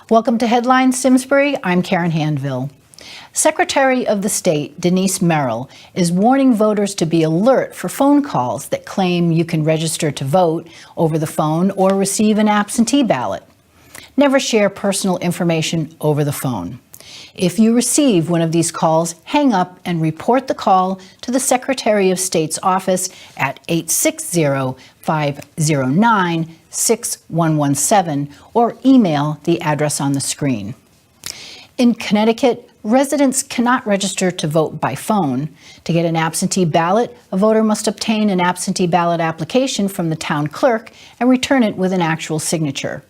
Welcome to Headlines Simsbury. I'm Karen Handville. Secretary of the State Denise Merrill is warning voters to be alert for phone calls that claim you can register to vote over the phone or receive an absentee ballot. Never share personal information over the phone. If you receive one of these calls, hang up and report the call to the Secretary of State's office at 860-509-6117 or email the address on the screen. In Connecticut, residents cannot register to vote by phone. To get an absentee ballot, a voter must obtain an absentee ballot application from the town clerk and return it with an actual signature.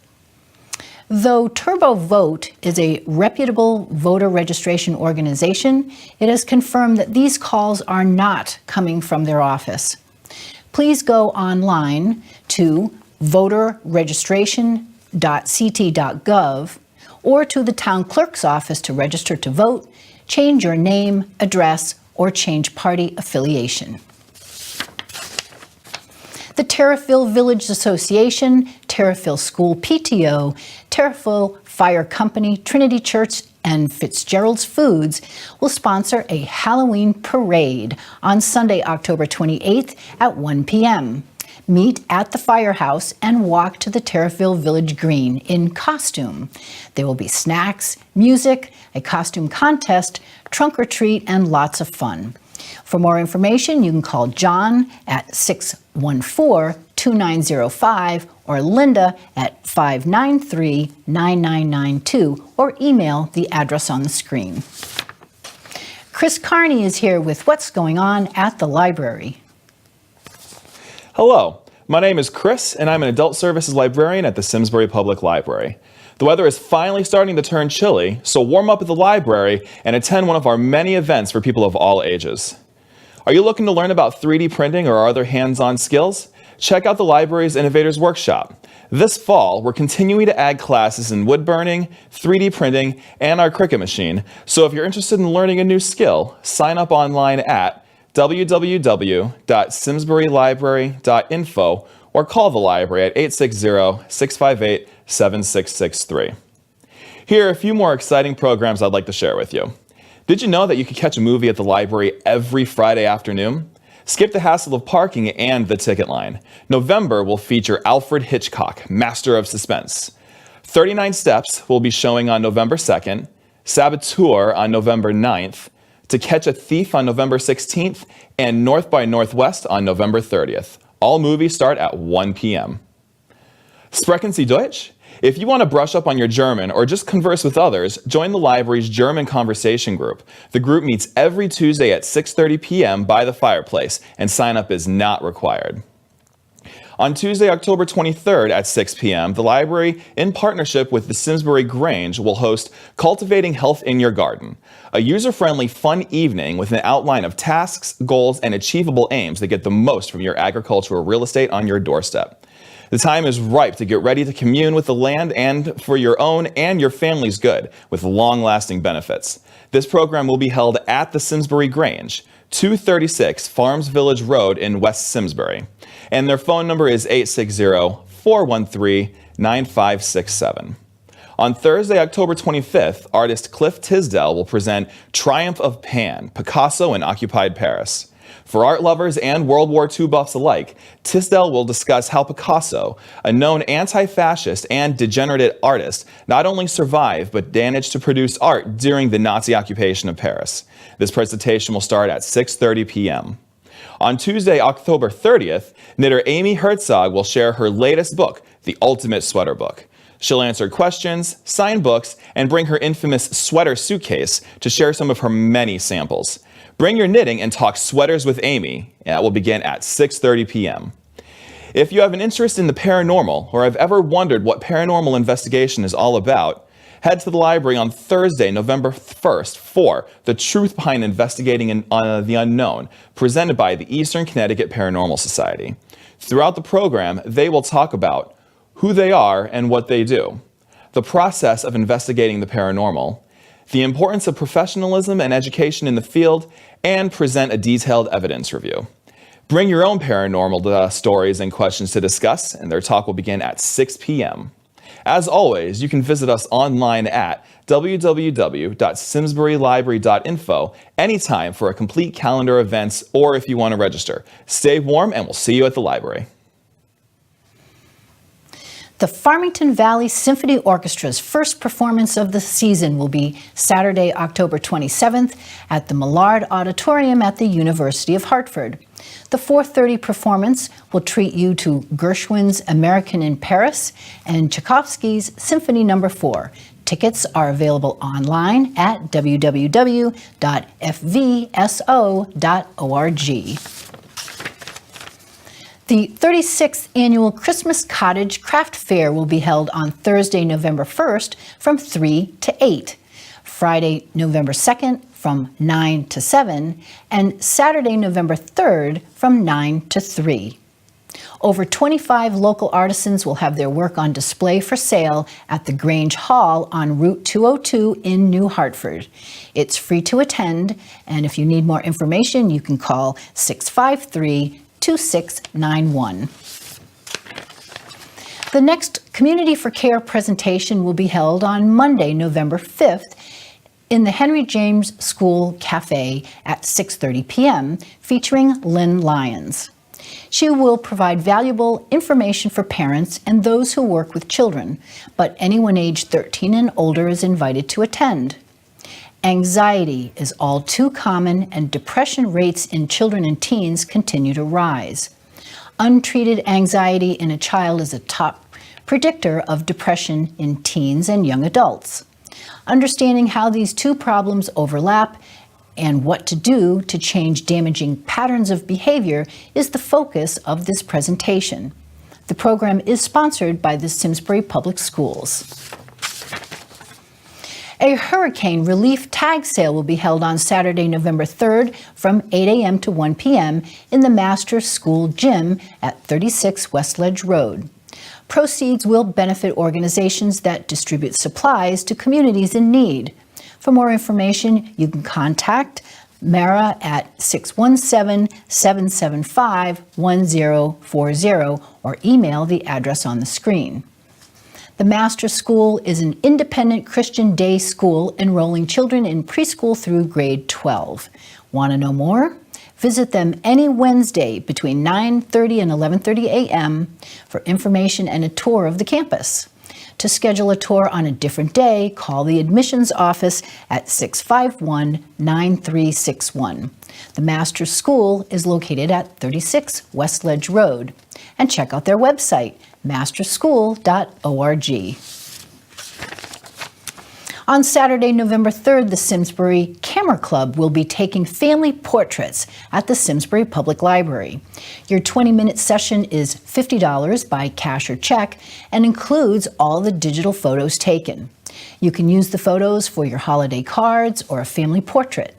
Though Turbo Vote is a reputable voter registration organization, it has confirmed that these calls are not coming from their office. Please go online to voterregistration.ct.gov or to the town clerk's office to register to vote, change your name, address, or change party affiliation. The Terriffill Village Association, Terriffill School PTO, Terriffill Fire Company, Trinity Church, and Fitzgerald's Foods will sponsor a Halloween parade on Sunday, October 28th at 1 p.m. Meet at the firehouse and walk to the Terriffill Village Green in costume. There will be snacks, music, a costume contest, trunk or treat, and lots of fun. For more information, you can call John at 614-2905 or Linda at 593-9992 or email the address on the screen. Chris Carney is here with what's going on at the library. Hello, my name is Chris and I'm an adult services librarian at the Simsbury Public Library. The weather is finally starting to turn chilly, so warm up at the library and attend one of our many events for people of all ages. Are you looking to learn about 3D printing or other hands-on skills? Check out the library's Innovators Workshop. This fall, we're continuing to add classes in wood burning, 3D printing, and our Cricut machine. So if you're interested in learning a new skill, sign up online at www.simsburylibrary.info or call the library at 860-658-7663. Here are a few more exciting programs I'd like to share with you. Did you know that you can catch a movie at the library every Friday afternoon? Skip the hassle of parking and the ticket line. November will feature Alfred Hitchcock, Master of Suspense. 39 Steps will be showing on November 2nd, Saboteur on November 9th, To Catch a Thief on November 16th, and North by Northwest on November 30th. All movies start at 1 p.m. Sprechen Sie Deutsch? If you want to brush up on your German or just converse with others, join the library's German Conversation Group. The group meets every Tuesday at 6:30 p.m. by the fireplace, and sign up is not required. On Tuesday, October 23rd at 6 p.m., the library, in partnership with the Simsbury Grange, will host Cultivating Health in Your Garden, a user-friendly, fun evening with an outline of tasks, goals, and achievable aims that get the most from your agricultural real estate on your doorstep. The time is ripe to get ready to commune with the land and for your own and your family's good with long-lasting benefits. This program will be held at the Simsbury Grange, 236 Farms Village Road in West Simsbury. And their phone number is 860-413-9567. On Thursday, October 25th, artist Cliff Tisdale will present Triumph of Pan, Picasso in Occupied Paris. For art lovers and World War II buffs alike, Tisdale will discuss how Picasso, a known anti-fascist and degenerate artist, not only survived but managed to produce art during the Nazi occupation of Paris. This presentation will start at 6:30 p.m. On Tuesday, October 30th, knitter Amy Herzog will share her latest book, The Ultimate Sweater Book. She'll answer questions, sign books, and bring her infamous sweater suitcase to share some of her many samples. Bring your knitting and talk sweaters with Amy. That will begin at 6:30 p.m. If you have an interest in the paranormal or have ever wondered what paranormal investigation is all about, head to the library on Thursday, November 1st for The Truth Behind Investigating the Unknown, presented by the Eastern Connecticut Paranormal Society. Throughout the program, they will talk about who they are and what they do, the process of investigating the paranormal, the importance of professionalism and education in the field, and present a detailed evidence review. Bring your own paranormal stories and questions to discuss, and their talk will begin at 6 p.m. As always, you can visit us online at www.simsburylibrary.info anytime for a complete calendar of events or if you want to register. Stay warm and we'll see you at the library. The Farmington Valley Symphony Orchestra's first performance of the season will be Saturday, October 27th at the Millard Auditorium at the University of Hartford. The 4:30 performance will treat you to Gershwin's American in Paris and Tchaikovsky's Symphony No. 4. Tickets are available online at www.fvso.org. The 36th Annual Christmas Cottage Craft Fair will be held on Thursday, November 1st from 3 to 8, Friday, November 2nd from 9 to 7, and Saturday, November 3rd from 9 to 3. Over 25 local artisans will have their work on display for sale at the Grange Hall on Route 202 in New Hartford. It's free to attend, and if you need more information, you can call 653-2691. The next Community for Care presentation will be held on Monday, November 5th in the Henry James School Cafe at 6:30 p.m., featuring Lynn Lyons. She will provide valuable information for parents and those who work with children, but anyone aged 13 and older is invited to attend. Anxiety is all too common, and depression rates in children and teens continue to rise. Untreated anxiety in a child is a top predictor of depression in teens and young adults. Understanding how these two problems overlap and what to do to change damaging patterns of behavior is the focus of this presentation. The program is sponsored by the Simsbury Public Schools. A hurricane relief tag sale will be held on Saturday, November 3rd from 8 a.m. to 1 p.m. in the Master School Gym at 36 West Ledge Road. Proceeds will benefit organizations that distribute supplies to communities in need. For more information, you can contact Mara at 617-775-1040 or email the address on the screen. The Master School is an independent Christian day school enrolling children in preschool through grade 12. Want to know more? Visit them any Wednesday between 9:30 and 11:30 a.m. for information and a tour of the campus. To schedule a tour on a different day, call the admissions office at 651-9361. The Master School is located at 36 West Ledge Road. And check out their website, masterschool.org. On Saturday, November 3rd, the Simsbury Camera Club will be taking family portraits at the Simsbury Public Library. Your 20-minute session is $50 by cash or check and includes all the digital photos taken. You can use the photos for your holiday cards or a family portrait.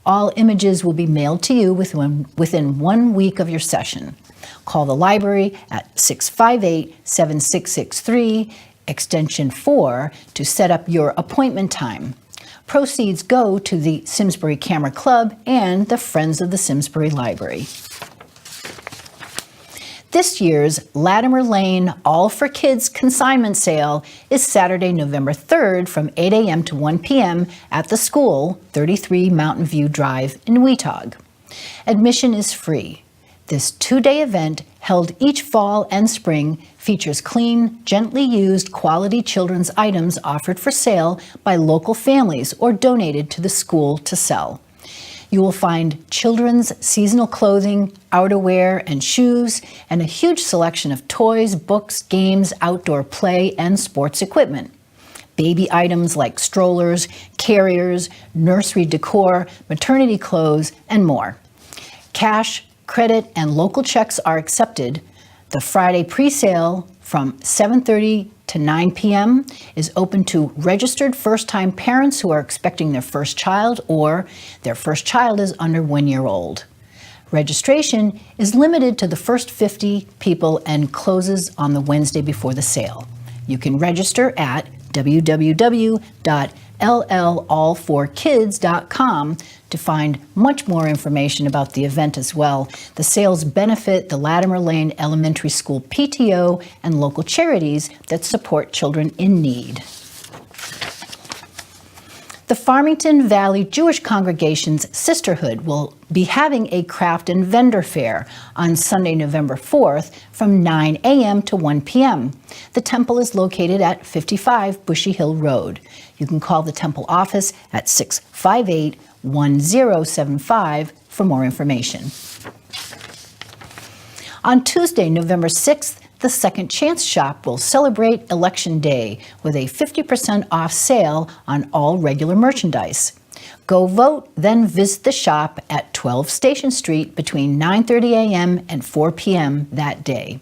All images will be mailed to you within 1 week of your session. Call the library at 658-7663, extension 4, to set up your appointment time. Proceeds go to the Simsbury Camera Club and the Friends of the Simsbury Library. This year's Latimer Lane All for Kids consignment sale is Saturday, November 3rd from 8 a.m. to 1 p.m. at the school, 33 Mountain View Drive in Weetog. Admission is free. This two-day event, held each fall and spring, features clean, gently used quality children's items offered for sale by local families or donated to the school to sell. You will find children's seasonal clothing, outerwear, and shoes, and a huge selection of toys, books, games, outdoor play, and sports equipment. Baby items like strollers, carriers, nursery decor, maternity clothes, and more. Cash, credit, and local checks are accepted. The Friday pre-sale from 7:30 to 9 p.m. is open to registered first-time parents who are expecting their first child or their first child is under 1 year old. Registration is limited to the first 50 people and closes on the Wednesday before the sale. You can register at www.fvso.org. llall4kids.com to find much more information about the event as well. The sales benefit the Latimer Lane Elementary School PTO and local charities that support children in need. The Farmington Valley Jewish Congregation's Sisterhood will be having a craft and vendor fair on Sunday, November 4th from 9 a.m. to 1 p.m. The temple is located at 55 Bushy Hill Road. You can call the temple office at 658-1075 for more information. On Tuesday, November 6th, the Second Chance Shop will celebrate Election Day with a 50% off sale on all regular merchandise. Go vote, then visit the shop at 12 Station Street between 9:30 a.m. and 4 p.m. that day.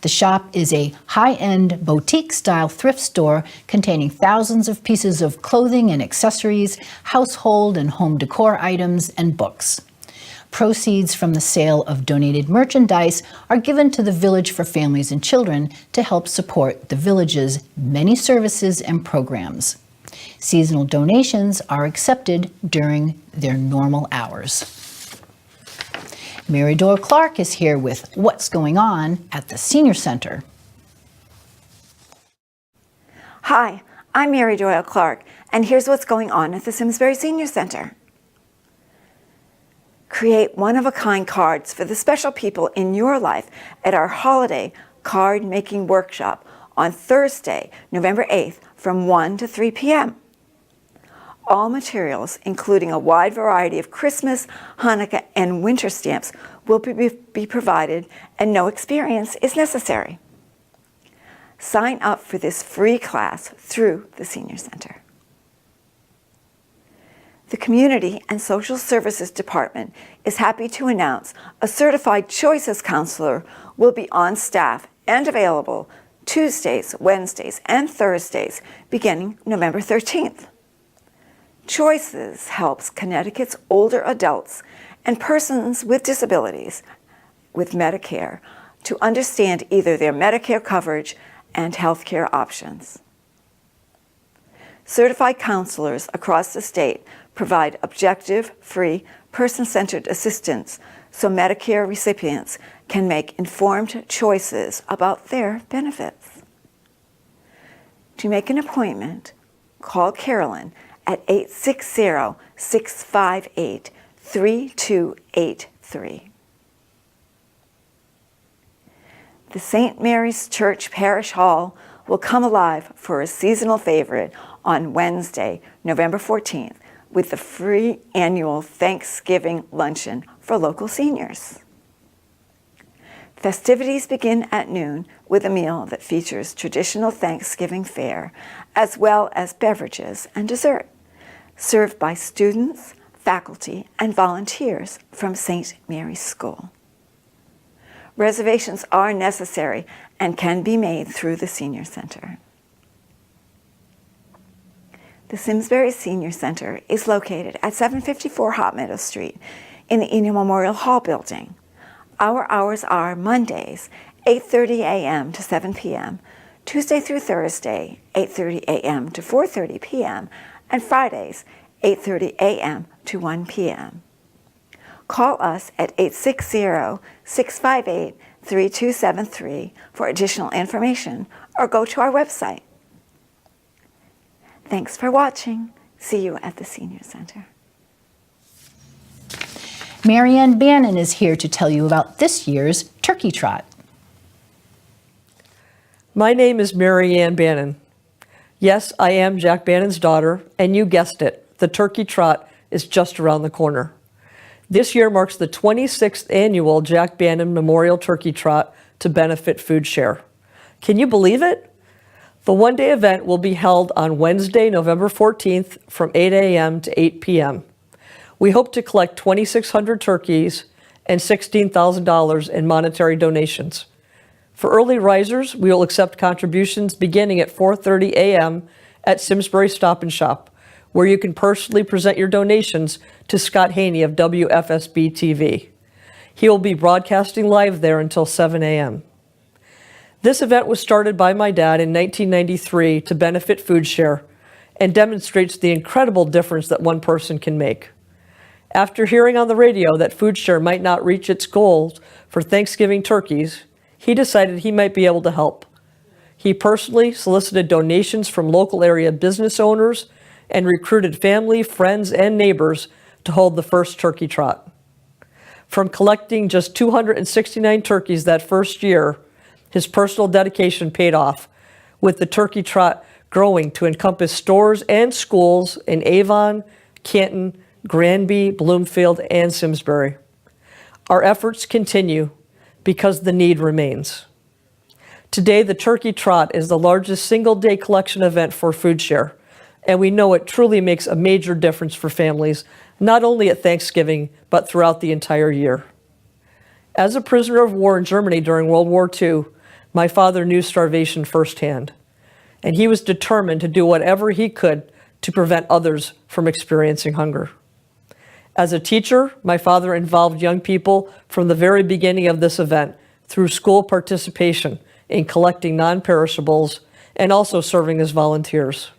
The shop is a high-end boutique-style thrift store containing thousands of pieces of clothing and accessories, household and home decor items, and books. Proceeds from the sale of donated merchandise are given to the Village for Families and Children to help support the village's many services and programs. Seasonal donations are accepted during their normal hours. Mary Doyle-Clark is here with what's going on at the Senior Center. Hi, I'm Mary Doyle-Clark, and here's what's going on at the Simsbury Senior Center. Create one-of-a-kind cards for the special people in your life at our holiday card-making workshop on Thursday, November 8th from 1 to 3 p.m. All materials, including a wide variety of Christmas, Hanukkah, and winter stamps, will be provided, and no experience is necessary. Sign up for this free class through the Senior Center. The Community and Social Services Department is happy to announce a certified Choices counselor will be on staff and available Tuesdays, Wednesdays, and Thursdays beginning November 13th. Choices helps Connecticut's older adults and persons with disabilities with Medicare to understand either their Medicare coverage and health care options. Certified counselors across the state provide objective, free, person-centered assistance so Medicare recipients can make informed choices about their benefits. To make an appointment, call Carolyn at 860-658-3283. The St. Mary's Church Parish Hall will come alive for a seasonal favorite on Wednesday, November 14th, with the free annual Thanksgiving luncheon for local seniors. Festivities begin at noon with a meal that features traditional Thanksgiving fare, as well as beverages and dessert, served by students, faculty, and volunteers from St. Mary's School. Reservations are necessary and can be made through the Senior Center. The Simsbury Senior Center is located at 754 Hot Meadow Street in the Enid Memorial Hall building. Our hours are Mondays, 8:30 a.m. to 7 p.m., Tuesday through Thursday, 8:30 a.m. to 4:30 p.m., and Fridays, 8:30 a.m. to 1 p.m. Call us at 860-658-3273 for additional information or go to our website. Thanks for watching. See you at the Senior Center. Marianne Bannan is here to tell you about this year's Turkey Trot. My name is Marianne Bannan. Yes, I am Jack Bannan's daughter, and you guessed it, the Turkey Trot is just around the corner. This year marks the 26th annual Jack Bannan Memorial Turkey Trot to benefit Food Share. Can you believe it? The one-day event will be held on Wednesday, November 14th from 8 a.m. to 8 p.m. We hope to collect 2,600 turkeys and $16,000 in monetary donations. For early risers, we will accept contributions beginning at 4:30 a.m. at Simsbury Stop and Shop, where you can personally present your donations to Scott Haney of WFSB TV. He will be broadcasting live there until 7 a.m. This event was started by my dad in 1993 to benefit Food Share, and demonstrates the incredible difference that one person can make. After hearing on the radio that FoodShare might not reach its goals for Thanksgiving turkeys, he decided he might be able to help. He personally solicited donations from local area business owners and recruited family, friends, and neighbors to hold the first turkey trot. From collecting just 269 turkeys that first year, his personal dedication paid off, with the turkey trot growing to encompass stores and schools in Avon, Canton, Granby, Bloomfield, and Simsbury. Our efforts continue because the need remains. Today, the Turkey Trot is the largest single-day collection event for FoodShare, and we know it truly makes a major difference for families, not only at Thanksgiving, but throughout the entire year. As a prisoner of war in Germany during World War II, my father knew starvation firsthand, and he was determined to do whatever he could to prevent others from experiencing hunger. As a teacher, my father involved young people from the very beginning of this event through school participation in collecting non-perishables and also serving as volunteers.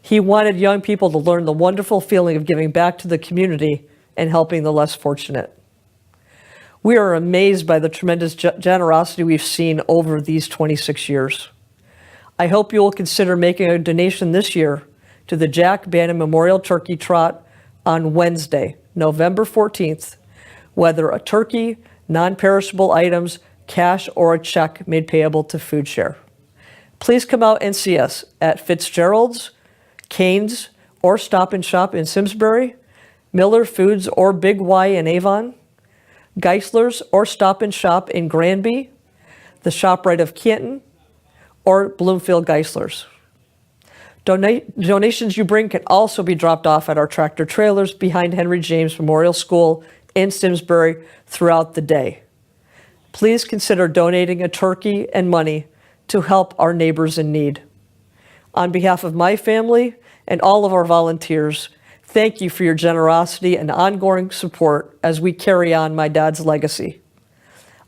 He wanted young people to learn the wonderful feeling of giving back to the community and helping the less fortunate. We are amazed by the tremendous generosity we've seen over these 26 years. I hope you will consider making a donation this year to the Jack Bannan Memorial Turkey Trot on Wednesday, November 14th, whether a turkey, non-perishable items, cash, or a check made payable to FoodShare. Please come out and see us at Fitzgerald's, Cane's, or Stop and Shop in Simsbury, Miller Foods or Big Y in Avon, Geisler's or Stop and Shop in Granby, the ShopRite of Canton, or Bloomfield Geisler's. Donations you bring can also be dropped off at our tractor trailers behind Henry James Memorial School in Simsbury throughout the day. Please consider donating a turkey and money to help our neighbors in need. On behalf of my family and all of our volunteers, thank you for your generosity and ongoing support as we carry on my dad's legacy.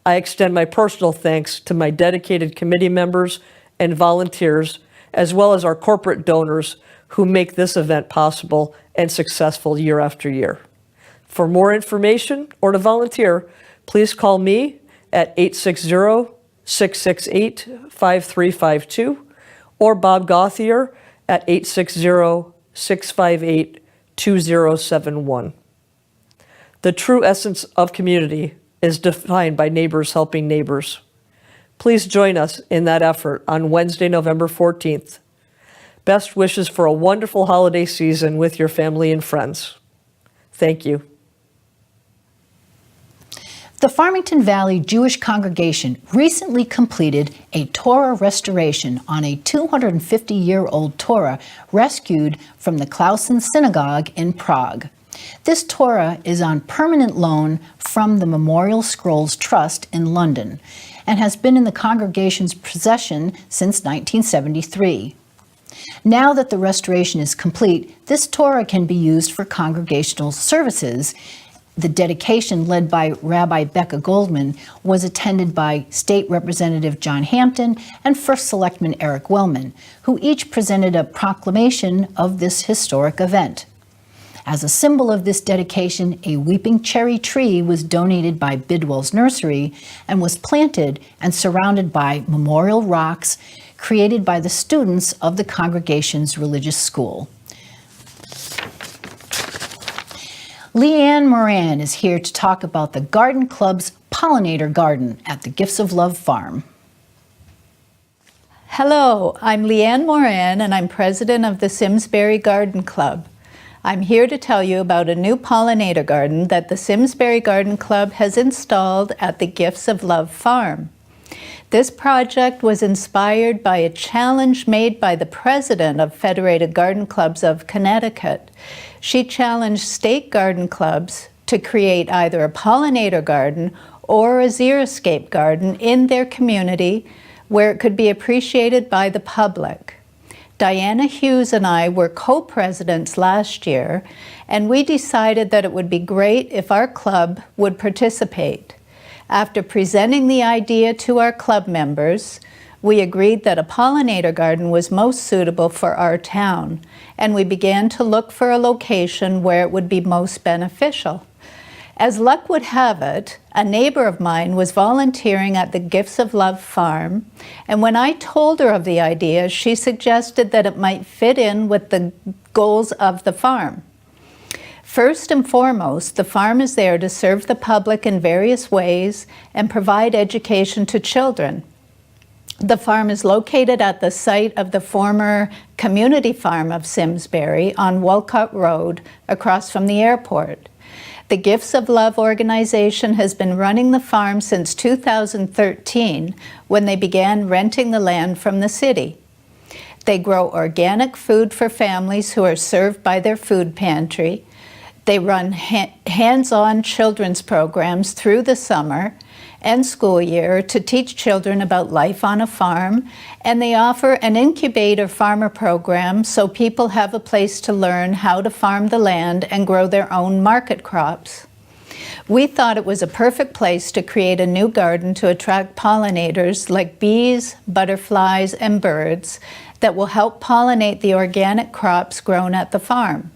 I extend my personal thanks to my dedicated committee members and volunteers, as well as our corporate donors who make this event possible and successful year after year. For more information or to volunteer, please call me at 860-668-5352 or Bob Gauthier at 860-658-2071. The true essence of community is defined by neighbors helping neighbors. Please join us in that effort on Wednesday, November 14th. Best wishes for a wonderful holiday season with your family and friends. Thank you. The Farmington Valley Jewish Congregation recently completed a Torah restoration on a 250-year-old Torah rescued from the Clausen Synagogue in Prague. This Torah is on permanent loan from the Memorial Scrolls Trust in London and has been in the congregation's possession since 1973. Now that the restoration is complete, this Torah can be used for congregational services. The dedication, led by Rabbi Becca Goldman, was attended by State Representative John Hampton and First Selectman Eric Wellman, who each presented a proclamation of this historic event. As a symbol of this dedication, a weeping cherry tree was donated by Bidwell's Nursery and was planted and surrounded by memorial rocks created by the students of the congregation's religious school. Leanne Moran is here to talk about the Garden Club's Pollinator Garden at the Gifts of Love Farm. Hello, I'm Leanne Moran and I'm president of the Simsbury Garden Club. I'm here to tell you about a new pollinator garden that the Simsbury Garden Club has installed at the Gifts of Love Farm. This project was inspired by a challenge made by the president of Federated Garden Clubs of Connecticut. She challenged state garden clubs to create either a pollinator garden or a xeriscape garden in their community where it could be appreciated by the public. Diana Hughes and I were co-presidents last year, and we decided that it would be great if our club would participate. After presenting the idea to our club members, We agreed that a pollinator garden was most suitable for our town, and we began to look for a location where it would be most beneficial. As luck would have it, a neighbor of mine was volunteering at the Gifts of Love farm, and when I told her of the idea, she suggested that it might fit in with the goals of the farm. First and foremost, the farm is there to serve the public in various ways and provide education to children. The farm is located at the site of the former community farm of Simsbury on Walcott Road, across from the airport. The Gifts of Love organization has been running the farm since 2013, when they began renting the land from the city. They grow organic food for families who are served by their food pantry. They run hands-on children's programs through the summer and school year to teach children about life on a farm, and they offer an incubator farmer program so people have a place to learn how to farm the land and grow their own market crops. We thought it was a perfect place to create a new garden to attract pollinators like bees, butterflies, and birds that will help pollinate the organic crops grown at the farm.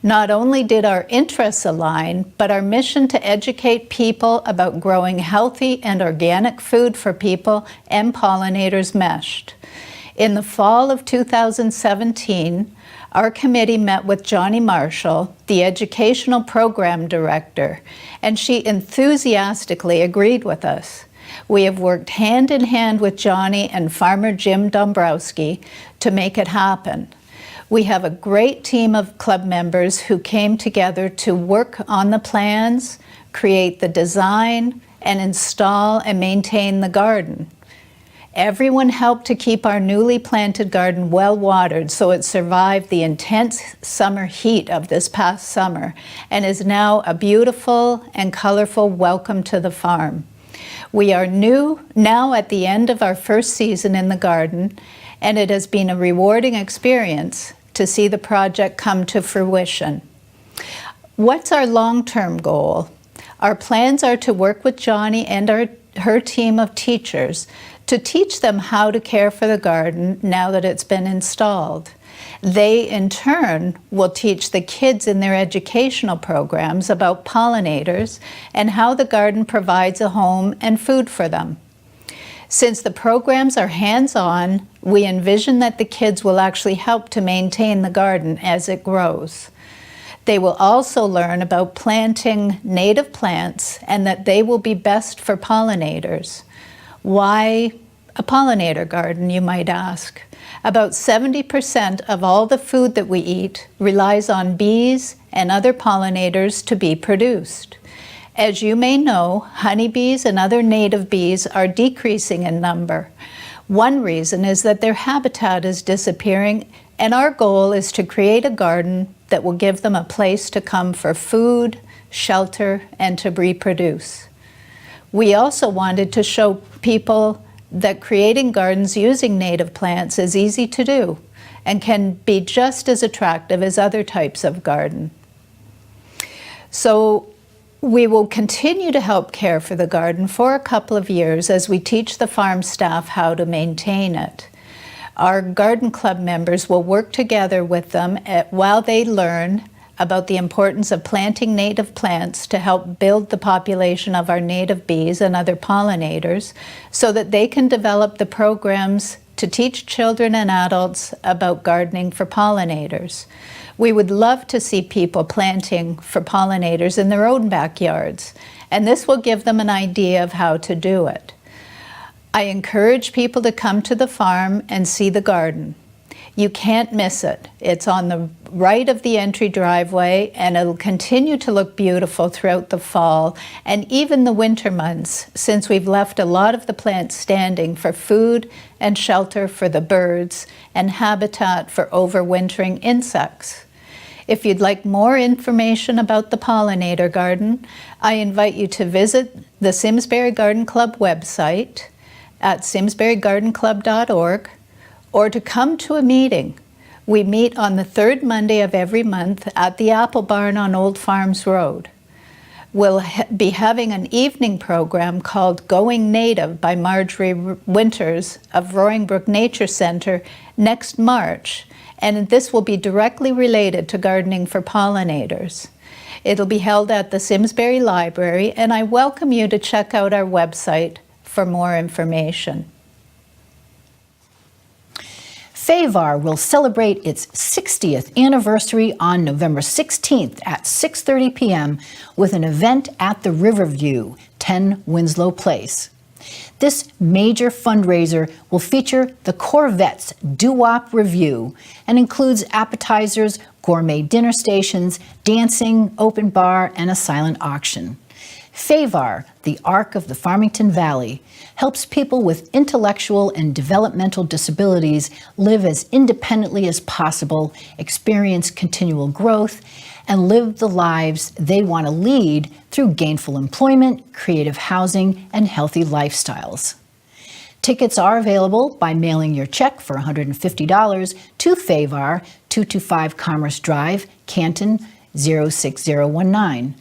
Not only did our interests align, but our mission to educate people about growing healthy and organic food for people and pollinators meshed. In the fall of 2017, our committee met with Johnny Marshall, the educational program director, and she enthusiastically agreed with us. We have worked hand in hand with Johnny and farmer Jim Dombrowski to make it happen. We have a great team of club members who came together to work on the plans, create the design, and install and maintain the garden. Everyone helped to keep our newly planted garden well watered so it survived the intense summer heat of this past summer and is now a beautiful and colorful welcome to the farm. We are now at the end of our first season in the garden, and it has been a rewarding experience to see the project come to fruition. What's our long-term goal? Our plans are to work with Johnny and her team of teachers to teach them how to care for the garden now that it's been installed. They, in turn, will teach the kids in their educational programs about pollinators and how the garden provides a home and food for them. Since the programs are hands-on, we envision that the kids will actually help to maintain the garden as it grows. They will also learn about planting native plants and that they will be best for pollinators. Why a pollinator garden, you might ask? About 70% of all the food that we eat relies on bees and other pollinators to be produced. As you may know, honeybees and other native bees are decreasing in number. One reason is that their habitat is disappearing, and our goal is to create a garden that will give them a place to come for food, shelter, and to reproduce. We also wanted to show people that creating gardens using native plants is easy to do and can be just as attractive as other types of garden. So we will continue to help care for the garden for a couple of years as we teach the farm staff how to maintain it. Our garden club members will work together with them while they learn about the importance of planting native plants to help build the population of our native bees and other pollinators so that they can develop the programs to teach children and adults about gardening for pollinators. We would love to see people planting for pollinators in their own backyards, and this will give them an idea of how to do it. I encourage people to come to the farm and see the garden. You can't miss it. It's on the right of the entry driveway, and it'll continue to look beautiful throughout the fall and even the winter months, since we've left a lot of the plants standing for food and shelter for the birds and habitat for overwintering insects. If you'd like more information about the pollinator garden, I invite you to visit the Simsbury Garden Club website at simsburygardenclub.org, or to come to a meeting. We meet on the third Monday of every month at the Apple Barn on Old Farms Road. will be having an evening program called Going Native by Marjorie Winters of Roaring Brook Nature Center next March, and this will be directly related to gardening for pollinators. It'll be held at the Simsbury Library, and I welcome you to check out our website for more information. FAVAR will celebrate its 60th anniversary on November 16th at 6:30 p.m. with an event at the Riverview, 10 Winslow Place. This major fundraiser will feature the Corvette's Doo-Wop Review and includes appetizers, gourmet dinner stations, dancing, open bar, and a silent auction. FAVAR, the Arc of the Farmington Valley, helps people with intellectual and developmental disabilities live as independently as possible, experience continual growth, and live the lives they want to lead through gainful employment, creative housing, and healthy lifestyles. Tickets are available by mailing your check for $150 to FAVAR, 225 Commerce Drive, Canton, 06019.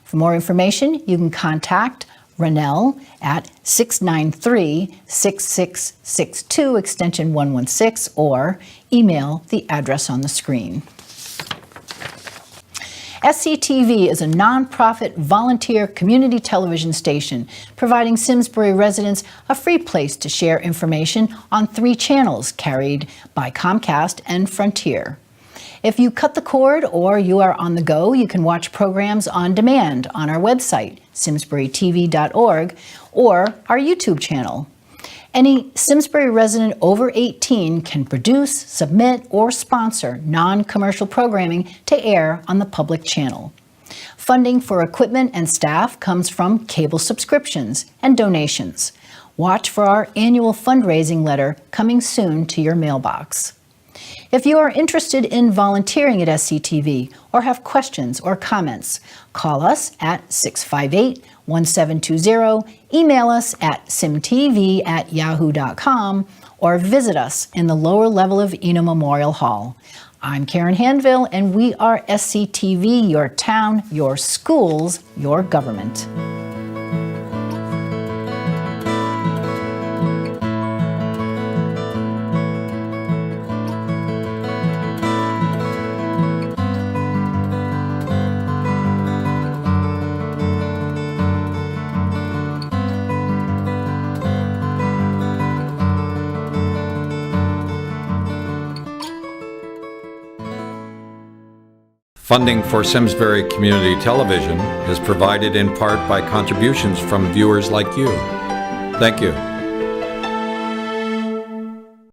For more information, you can contact Rennell at 693-6662, extension 116, or email the address on the screen. SCTV is a nonprofit volunteer community television station providing Simsbury residents a free place to share information on 3 channels carried by Comcast and Frontier. If you cut the cord or you are on the go, you can watch programs on demand on our website, simsburytv.org, or our YouTube channel. Any Simsbury resident over 18 can produce, submit, or sponsor non-commercial programming to air on the public channel. Funding for equipment and staff comes from cable subscriptions and donations. Watch for our annual fundraising letter coming soon to your mailbox. If you are interested in volunteering at SCTV or have questions or comments, call us at 658-1720, email us at simtv@yahoo.com, or visit us in the lower level of Eno Memorial Hall. I'm Karen Handville, and we are SCTV, your town, your schools, your government. Funding for Simsbury Community Television is provided in part by contributions from viewers like you. Thank you.